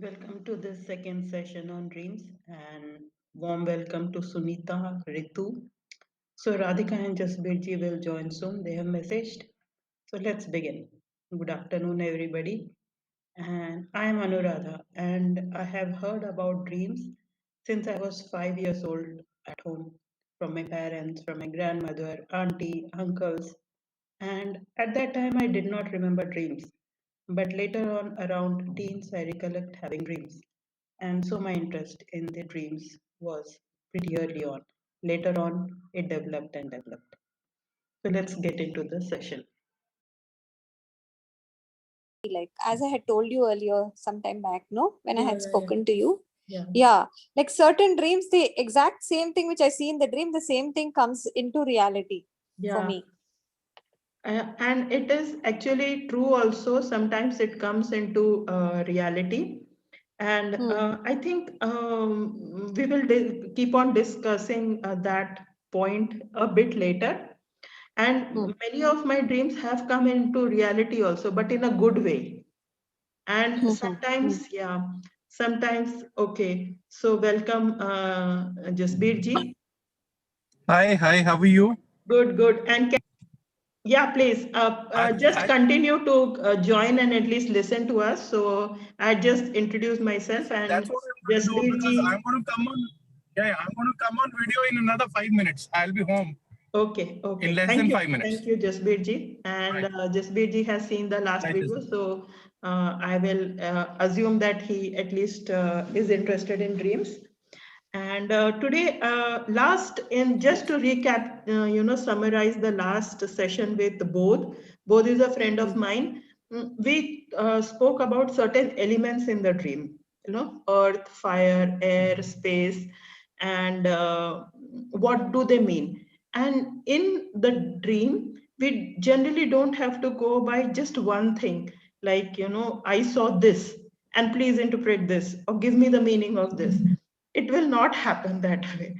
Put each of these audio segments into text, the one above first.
Welcome to this second session on dreams and warm welcome to Sunitha, Ritu. So Radhika and Jasbir ji will join soon. They have messaged. So let's begin. Good afternoon, everybody. And I am Anuradha, and I have heard about dreams since I was 5 years old at home from my parents, from my grandmother, auntie, uncles. And at that time, I did not remember dreams. But later on, around teens, I recollect having dreams. And so my interest in the dreams was pretty early on. Later on, it developed and developed. So let's get into the session. Like as I had told you earlier some time back, no, when I Yeah, had yeah, yeah. spoken to you. Yeah. Yeah, like certain dreams, the exact same thing which I see in the dream, the same thing comes into reality for Yeah. me. And it is actually true also. Sometimes it comes into reality. And Hmm. I think we will keep on discussing that point a bit later. And Hmm. many of my dreams have come into reality also, but in a good way. And Hmm. Hmm. Hmm. sometimes, yeah, sometimes, okay. So welcome, Jasbir ji. Hi, how are you? Good, good. And yeah, please, I, just I continue to join and at least listen to us. So I just introduced myself that's and what I'm going to do Jasbir because ji. I'm going to come on. Yeah, I'm going to come on video in another 5 minutes. I'll be home Okay, in okay. less Thank than you. 5 minutes. Thank you, Jasbir ji. And Right, Jasbir ji has seen the last right, video, so I will assume that he at least is interested in dreams. And today, last in just to recap, summarize the last session with Bodh. Bodh is a friend of Hmm. mine. We spoke about certain elements in the dream, earth, fire, air, space, and what do they mean. And in the dream, we generally don't have to go by just one thing, like, I saw this, and please interpret this, or give me the meaning of this. It will not happen that way.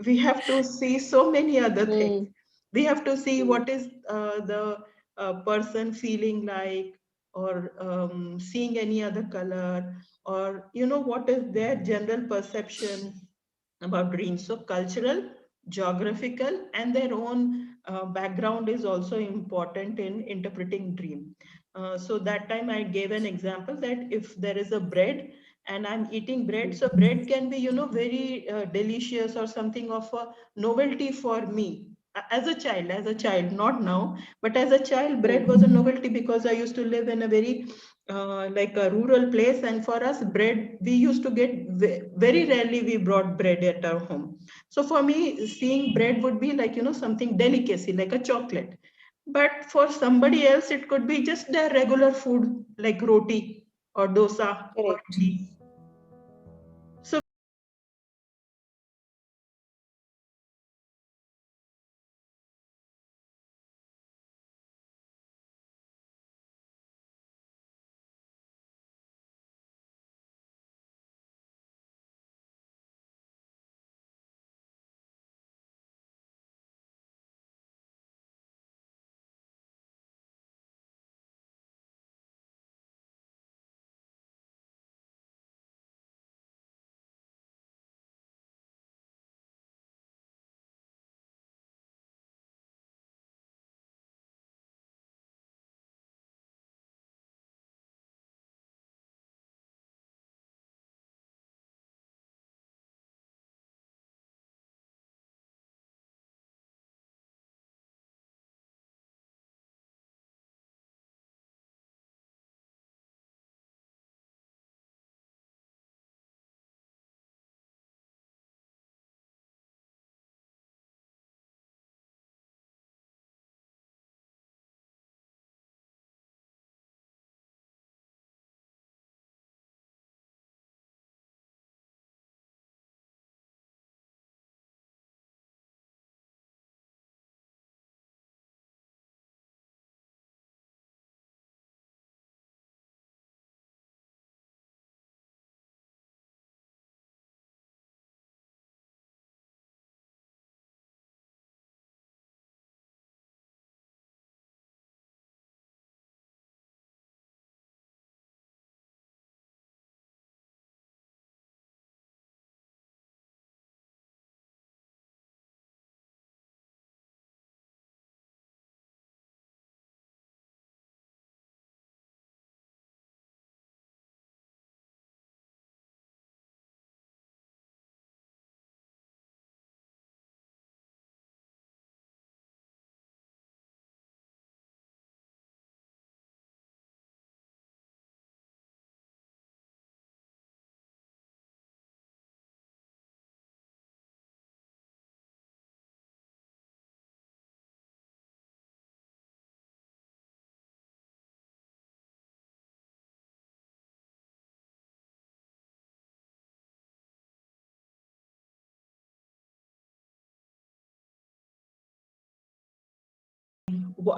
We have to see so many other things. Hmm. We have to see Hmm. what is the person feeling like, or seeing any other color, or what is their general perception about dreams. So cultural, geographical, and their own background is also important in interpreting dream. So that time I gave an example that if there is a bread and I'm eating bread, so bread can be, very delicious or something of a novelty for me. As a child, not now, but as a child, Hmm. bread was a novelty because I used to live in a very like a rural place, and for us, bread we used to get very rarely we brought bread at our home. So for me, seeing bread would be like something delicacy, like a chocolate. But for somebody else, it could be just their regular food like roti or dosa or Correct. idli. So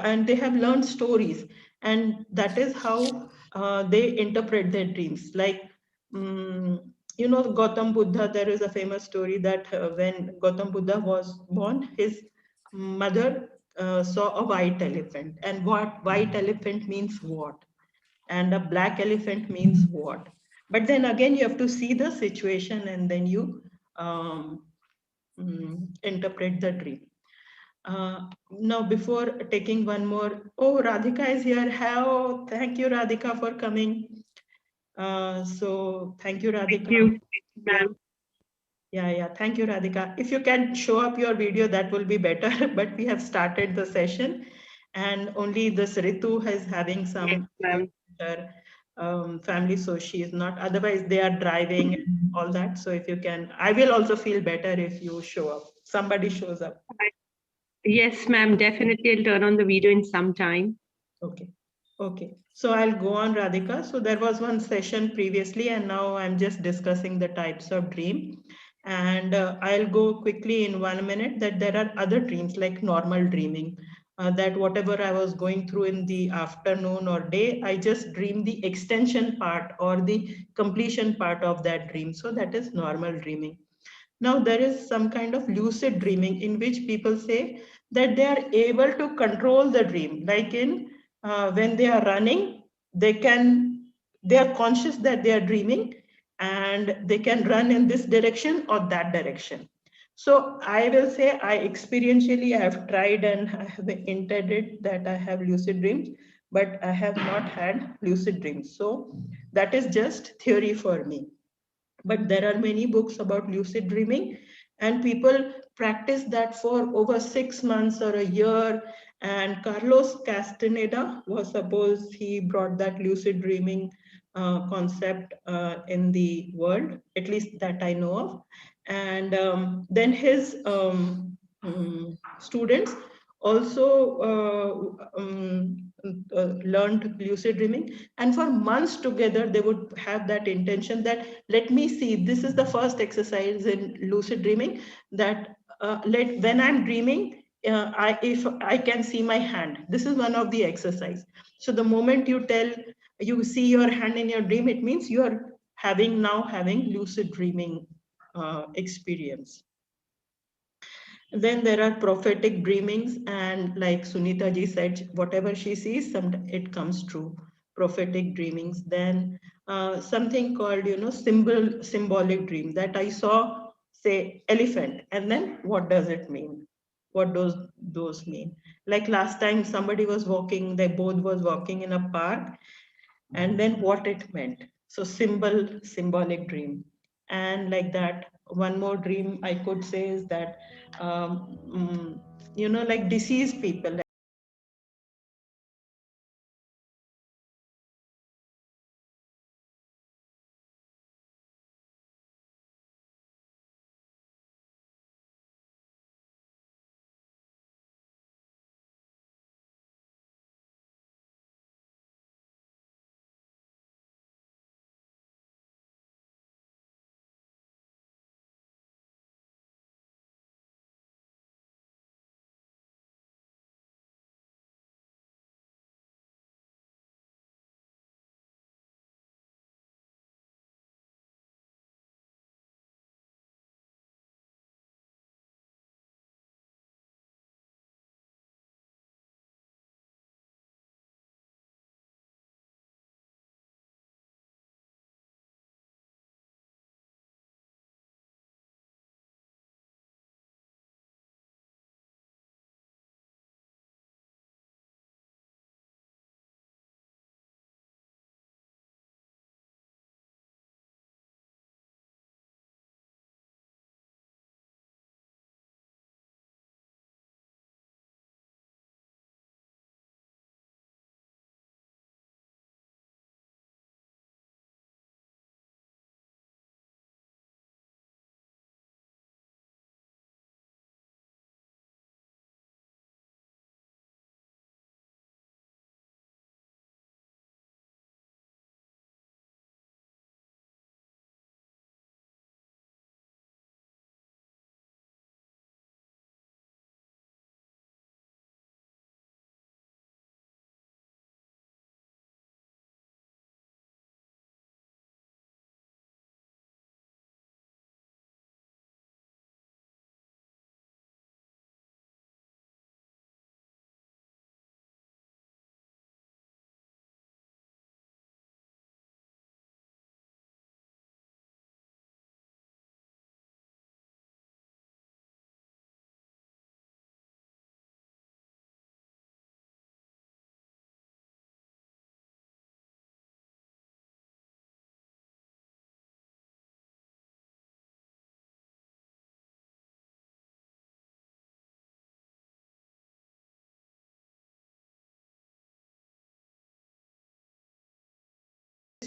and they have learned stories, and that is how they interpret their dreams. Like, you know, Gautam Buddha, there is a famous story that when Gautam Buddha was born, his mother saw a white elephant. And what white elephant means what? And a black elephant means what? But then again, you have to see the situation and then you um, interpret the dream. Now, before taking one more, oh, Radhika is here. How? Thank you, Radhika, for coming. So, thank you, Thank Radhika. you, Yeah, ma'am. yeah. Thank you, Radhika. If you can show up your video, that will be better. But we have started the session, and only this Ritu is having Yes, some ma'am. her family, so she is not. Otherwise, they are driving and all that. So, if you can, I will also feel better if you show up. Somebody shows up. Yes, ma'am. Definitely, I'll turn on the video in some time. Okay. Okay. So I'll go on, Radhika. So there was one session previously, and now I'm just discussing the types of dream. And I'll go quickly in 1 minute that there are other dreams like normal dreaming. That whatever I was going through in the afternoon or day, I just dream the extension part or the completion part of that dream. So that is normal dreaming. Now, there is some kind of lucid dreaming in which people say that they are able to control the dream. Like in when they are running, they are conscious that they are dreaming and they can run in this direction or that direction. So I will say I experientially have tried and I have intended that I have lucid dreams, but I have not had lucid dreams. So that is just theory for me, but there are many books about lucid dreaming and people practice that for over 6 months or a year. And Carlos Castaneda was supposed he brought that lucid dreaming concept in the world, at least that I know of. And then his students also learned lucid dreaming, and for months together they would have that intention that let me see, this is the first exercise in lucid dreaming, that let when I'm dreaming, if I can see my hand, this is one of the exercise. So the moment you see your hand in your dream, it means you are having lucid dreaming experience. Then there are prophetic dreamings, and like Sunitha ji said, whatever she sees, it comes true. Prophetic dreamings. Then something called, symbolic dream, that I saw, say, elephant, and then what does it mean? What does those mean? Like last time, somebody was walking, they both was walking in a park, and then what it meant. So symbolic dream. And like that, one more dream I could say is that, like deceased people,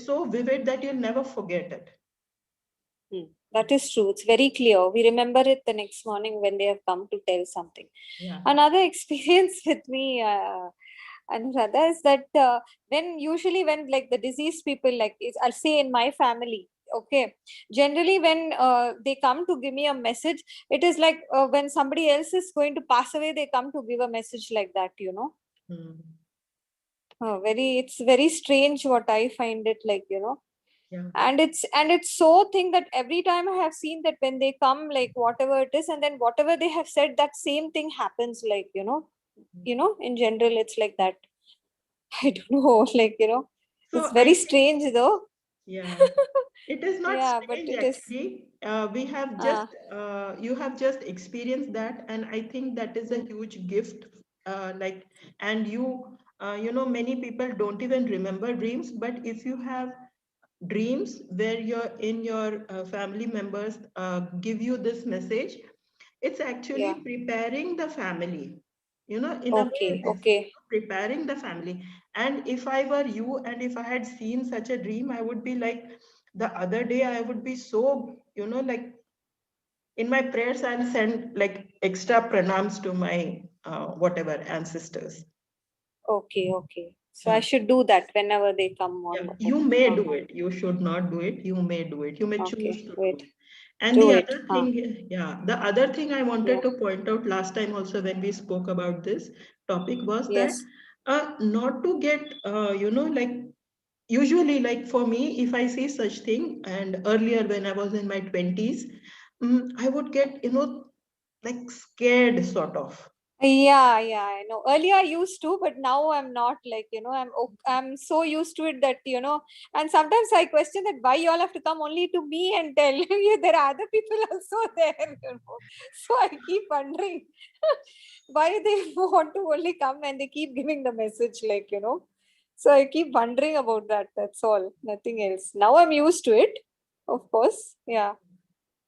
so vivid that you'll never forget it. That is true. It's very clear. We remember it the next morning when they have come to tell something. Yeah. Another experience with me, Anuradha, is that when like the deceased people, like I'll say in my family, okay, generally when they come to give me a message, it is like when somebody else is going to pass away, they come to give a message like that, you know. It's very strange what I find it like, you know. Yeah. And it's so thing that every time I have seen that when they come, like whatever it is, and then whatever they have said, that same thing happens, like, you know, in general it's like that. I don't know, like, you know, So it's I very think, strange though. yeah, it is not Yeah, but strange it is. actually. We have just, you have just experienced that, and I think that is a huge gift. Like, and you know, many people don't even remember dreams, but if you have dreams where your family members give you this message, it's actually Yeah. preparing the family, you know, in a way Okay, it is okay. preparing the family. And if I were you and if I had seen such a dream, I would be like, the other day I would be so, you know, like in my prayers I'll send like extra pranams to my whatever ancestors. Okay, okay. So I Yeah. should do that whenever they come Yeah, on. you may do it. You should not do it. You may do it. You may choose Okay, to do wait. it. And Do the it. other thing, yeah, the other thing I Yeah. wanted to point out last time also when we spoke about this topic was that Yes. not to get, you know, like usually, like for me, if I see such thing, and earlier when I was in my 20s, I would get, you know, like scared sort of. Yeah, yeah, I know. Earlier I used to, but now I'm not, like, you know, I'm so used to it that, you know, and sometimes I question that why you all have to come only to me and tell you there are other people also there, you know. So I keep wondering why they want to only come and they keep giving the message, like, you know. So I keep wondering about that. That's all, nothing else. Now I'm used to it, of course. Yeah,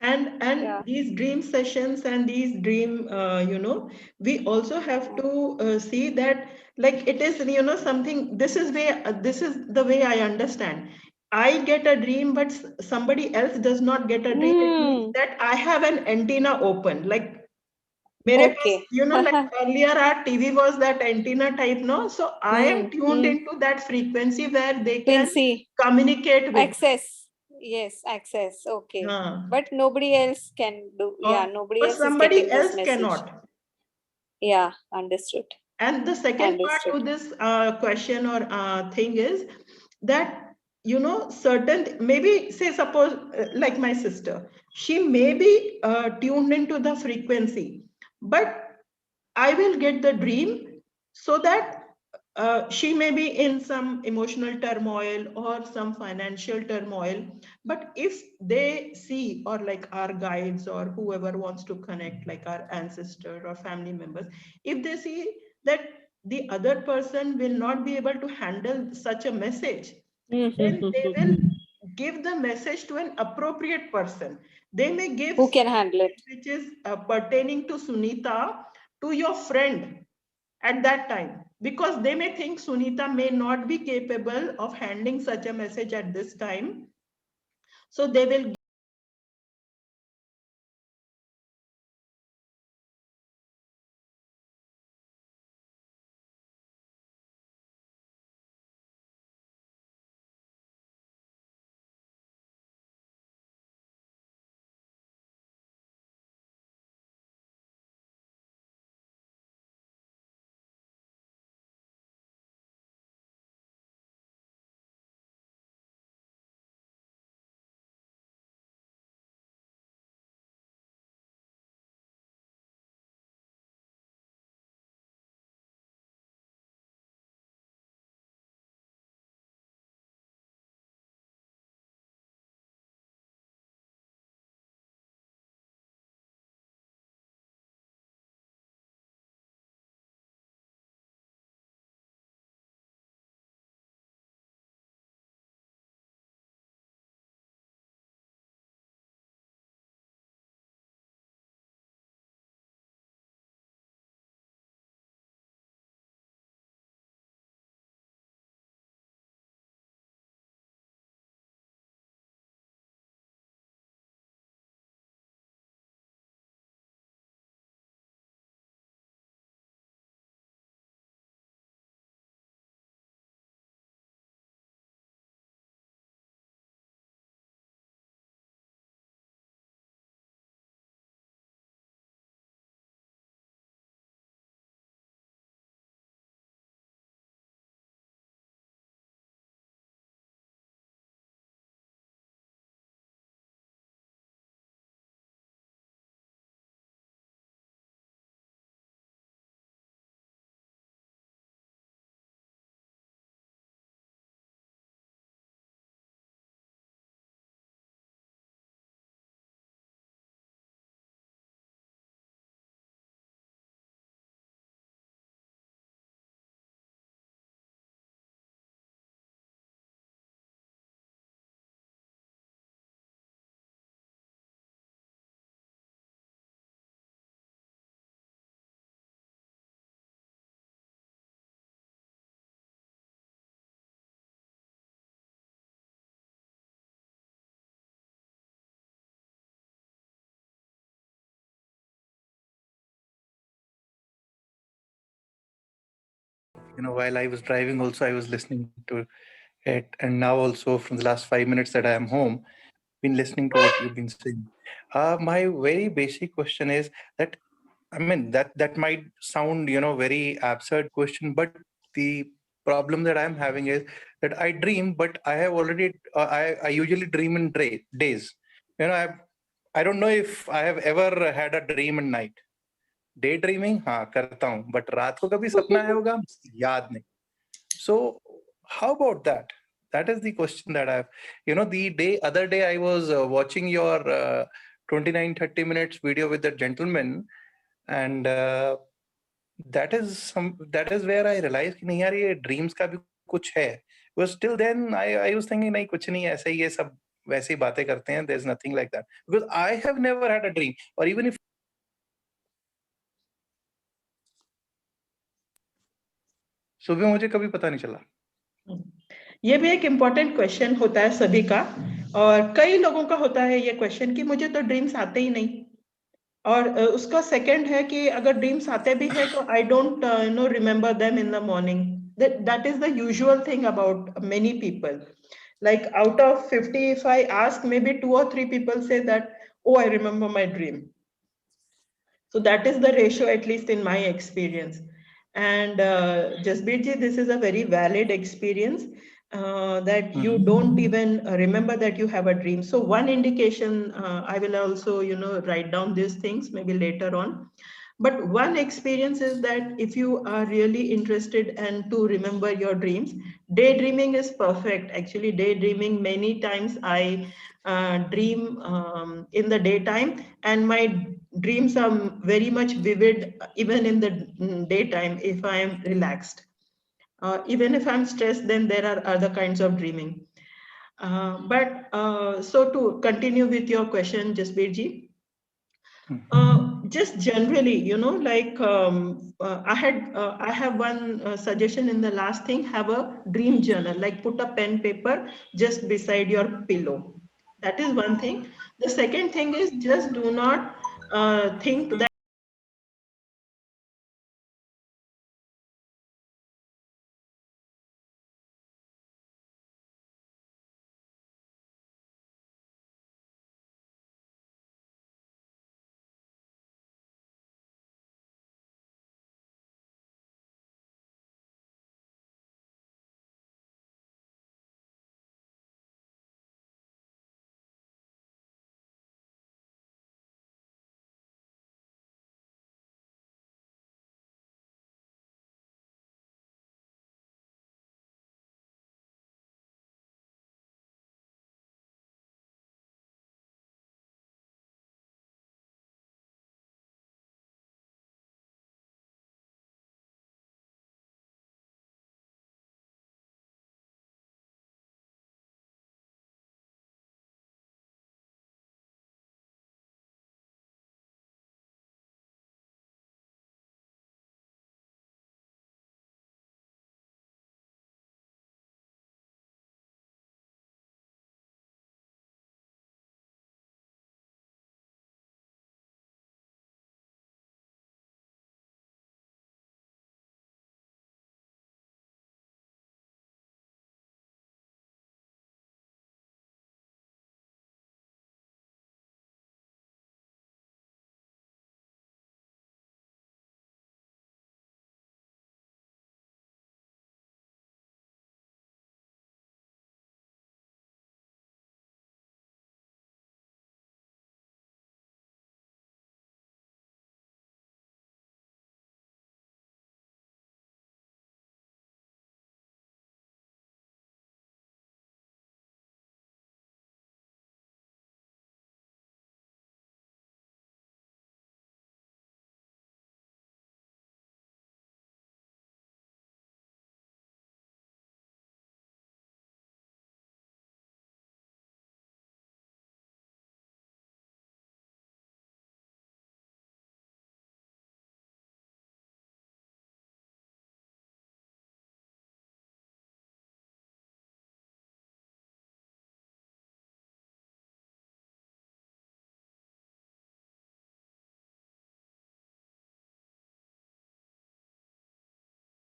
And yeah. these dream sessions and these dream you know, we also have to see that like it is, you know, something, this is way this is the way I understand. I get a dream but somebody else does not get a dream. It means Hmm. that I have an antenna open, like मेरे पास, Okay. you know, like earlier our TV was that antenna type, no? So I am Hmm. tuned into that frequency where they can Quincy. communicate with. Access. Yes, access. Okay. uh, But nobody else can do. Yeah, or nobody or else is somebody getting this else message. cannot. Yeah, understood. And the second part Understood. to this question or thing is that, you know, certain, maybe say, suppose, like my sister, she may be tuned into the frequency, but I will get the dream so that she may be in some emotional turmoil or some financial turmoil. But if they see, or like our guides or whoever wants to connect, like our ancestor or family members, if they see that the other person will not be able to handle such a message, then they will give the message to an appropriate person. They may give Who can handle it? which is pertaining to Sunita to your friend at that time, because they may think Sunita may not be capable of handling such a message at this time. So they will while I was driving also, I was listening to it. And now also from the last 5 minutes that I am home, been listening to what you've been saying. My very basic question is that, I mean, that might sound, very absurd question, but the problem that I'm having is that I dream, but I have already, I usually dream in days. I don't know if I have ever had a dream in night. Day dreaming हाँ करता हूँ, but रात को कभी सपना आया होगा याद नहीं. So how about that? That is the question that I've, the other day I was watching your 29-30 minutes video with the gentleman, and that is where I realized कि नहीं यार ये dreams का भी कुछ है. Because till then I was thinking नहीं कुछ नहीं, ऐसे ही ये सब वैसे ही बातें करते हैं. There's nothing like that, because I have never had a dream, or even if सुबह मुझे कभी पता नहीं चला. ये भी एक इम्पोर्टेंट क्वेश्चन होता है सभी का, और कई लोगों का होता है ये क्वेश्चन कि मुझे तो ड्रीम्स आते ही नहीं. और उसका सेकंड है कि अगर ड्रीम्स आते भी है तो I don't remember them in the morning. That is the usual thing about many people. Like out of 50, if I ask, maybe 2 or 3 people say that, oh, I remember my dream. So that is the ratio, at least in my experience. And Jasbir ji, this is a very valid experience, that you don't even remember that you have a dream. So one indication, I will also, write down these things maybe later on. But one experience is that if you are really interested and to remember your dreams, daydreaming is perfect. Actually, daydreaming, many times I dream in the daytime, and my dreams are very much vivid even in the daytime if I am relaxed. Even if I'm stressed, then there are other kinds of dreaming. So to continue with your question, Jasbir ji, just generally, I have one suggestion in the last thing: have a dream journal, like put a pen paper just beside your pillow. That is one thing. The second thing is, just do not think that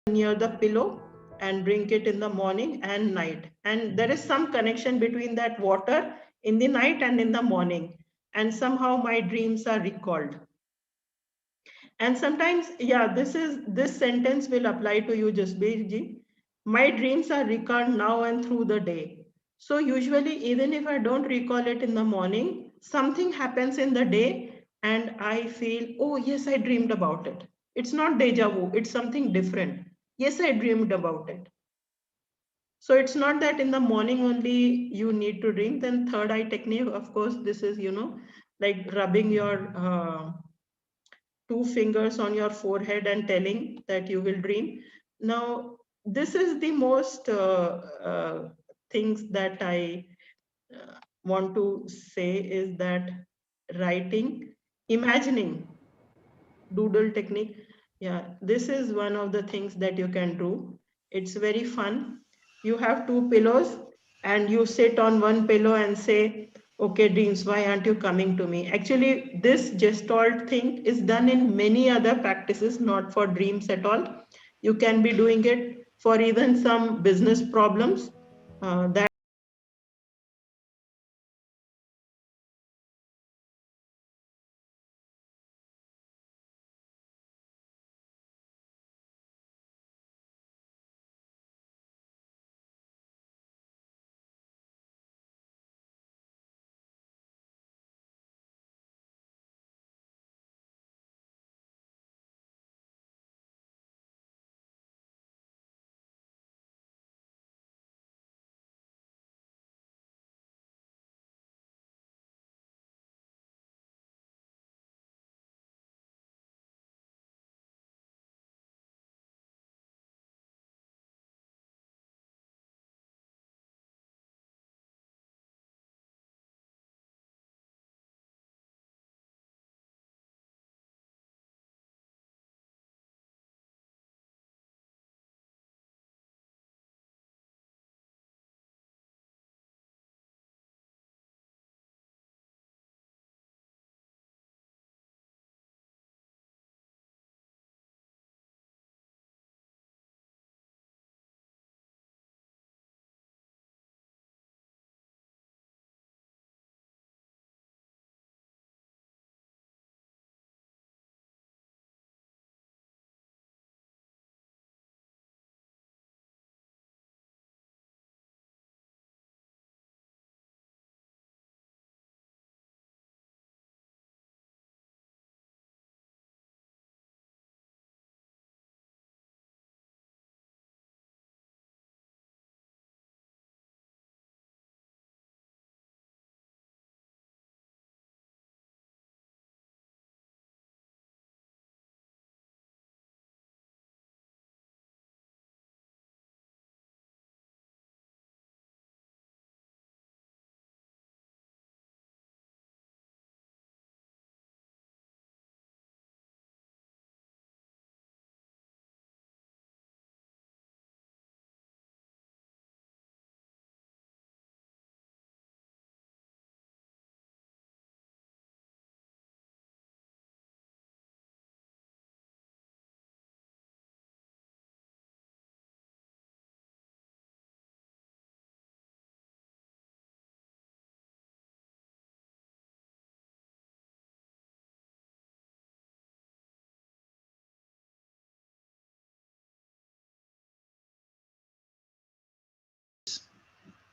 near the pillow and drink it in the morning and night. And there is some connection between that water in the night and in the morning. And somehow my dreams are recalled. And sometimes, yeah, this sentence will apply to you, Jasbir ji. My dreams are recalled now and through the day. So usually, even if I don't recall it in the morning, something happens in the day and I feel, oh yes, I dreamed about it. It's not deja vu, it's something different. Yes, I dreamed about it. So it's not that in the morning only you need to drink. Then third eye technique, of course, this is, like rubbing your two fingers on your forehead and telling that you will dream. Now, this is the most things that I want to say is that writing, imagining, doodle technique. Yeah, this is one of the things that you can do. It's very fun. You have two pillows and you sit on one pillow and say, okay, dreams, why aren't you coming to me? Actually, this gestalt thing is done in many other practices, not for dreams at all. You can be doing it for even some business problems that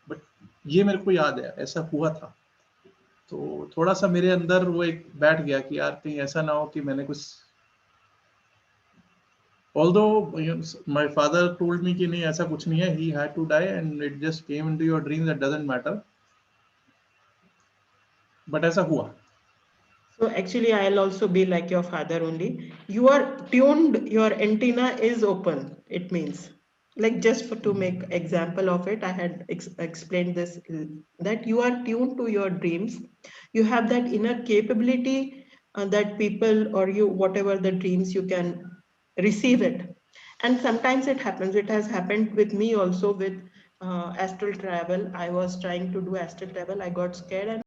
but ये मेरे को याद है ऐसा हुआ था, तो थोड़ा सा मेरे अंदर वो एक बैठ गया कि यार कहीं ऐसा ना हो कि मैंने कुछ, although my father told me कि नहीं ऐसा कुछ नहीं है, he had to die and it just came into your dream, that doesn't matter, but ऐसा हुआ. So actually, I'll also be like your father only. You are tuned, your antenna is open, it means. Like just to make example of it, I had explained this, that you are tuned to your dreams. You have that inner capability that people or you, whatever the dreams, you can receive it. And sometimes it happens. It has happened with me also with astral travel. I was trying to do astral travel. I got scared and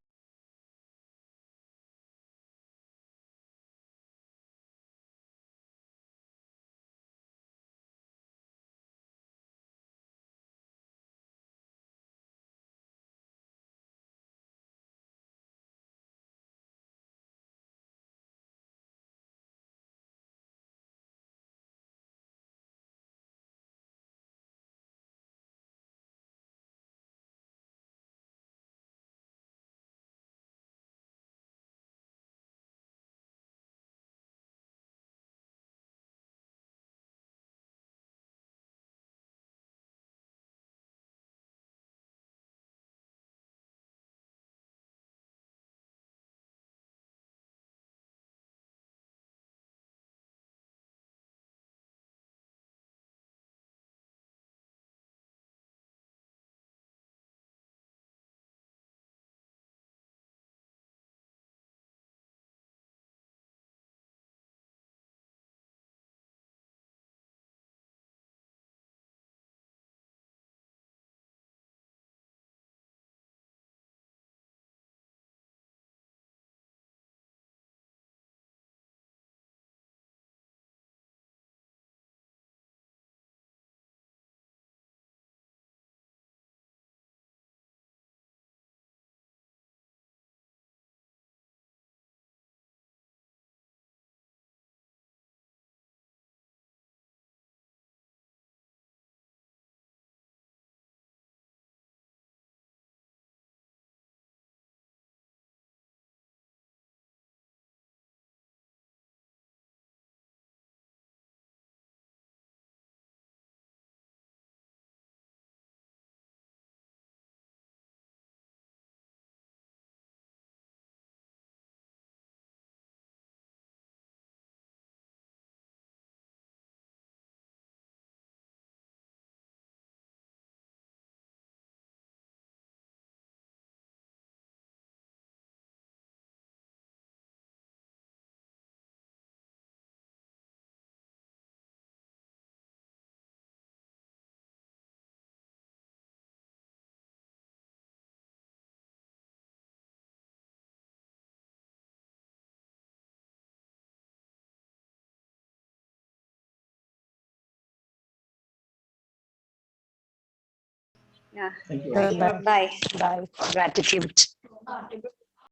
Yeah. Thank you. Bye. Bye. Bye. Gratitude.